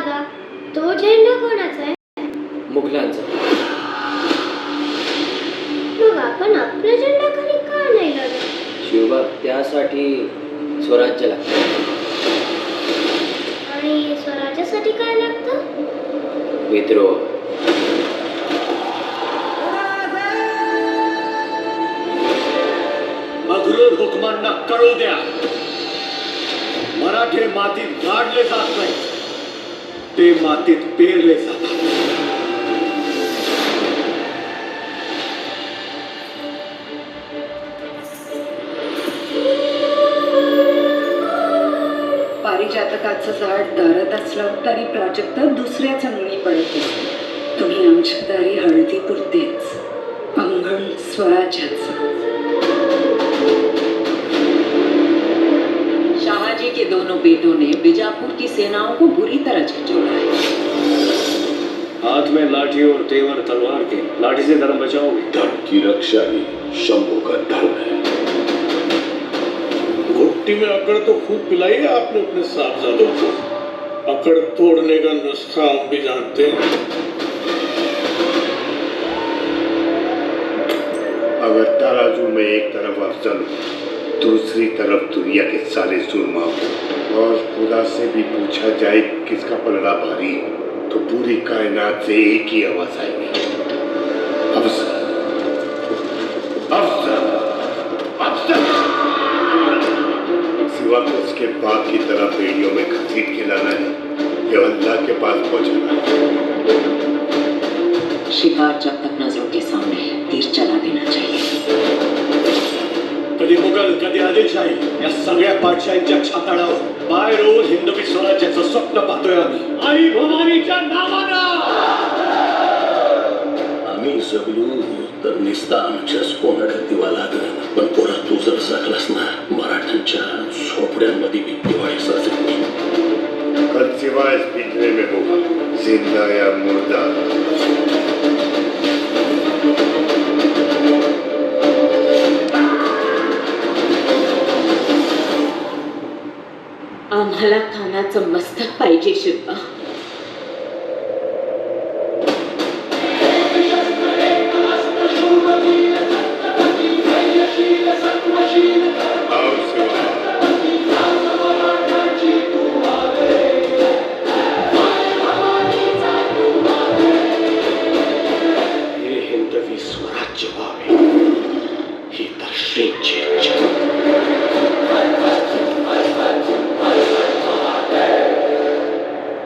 दादा, तो झेंडा कोणाचा आहे? मुघलांचा. मग आपण आपला झेंडा खाली का नाही लढत? शिवबा, त्यासाठी स्वराज्य लागतं. आणि स्वराज्यासाठी काय लागतं? विद्रोह. मगरूर हुकमांना कळू द्या, मराठे मातीत गाडले जात नाही, ते मातीत पेरले जातात. पारिजातकाचं झाड दारात असलं तरी प्राजक्त दुसऱ्याच अंगणी पडत असते. तुम्ही आमच्या दारी हळदी पुरतेच, अंगण स्वराज्याचं. शाहजी के दोनों बेटों ने बीजापुर की सेनाओं को बुरी तरह झंझोड़ा है। हाथ में लाठी और तेवर तलवार के, लाठी से धर्म बचाओगे? धर्म की रक्षा ही शंभू का धर्म है। घुट्टी में अकड़ तो खूब पिलाई है आपने अपने साहबजादों को। अकड़ तोड़ने का नुस्खा हम भी जानते हैं। अगर तराजू में एक तरफ अफजल हो, दूसरी तरफ दुनिया के सारे सुरमा हो, और खुदा से भी पूछा जाए किसका पलड़ा भारी, तो पूरी कायनात से एक ही आवाज आएगी, अफजल, अफजल, अफजल। सिवा तो उसके बाप की तरह बेड़ियों में घसीट के लाना है, ये अल्लाह के पास पहुंचाना है। शिकार जब तक नजरों के सामने है, तीर चला देना चाहिए। कधी मुघल, कधी आदिलशाही, या सगळ्या पाठशाहींच्या छाताडावर पाय रोवून हिंदवी स्वराज्याचं स्वप्न पाहतोय आम्ही. आई भवानीच्या नावानं आम्ही जगलो तर निस्ता आमच्याच कोणाला दिवा लागल, पण पोरा तू जर जगलास ना, मराठ्यांच्या झोपड्यांमध्ये भी दिवाळी साजरी. कल सिवाय इस पिंजरे में होगा, जिंदा या मुर्दा. आम्हाला खानाचं मस्तक पाहिजे शिवबा.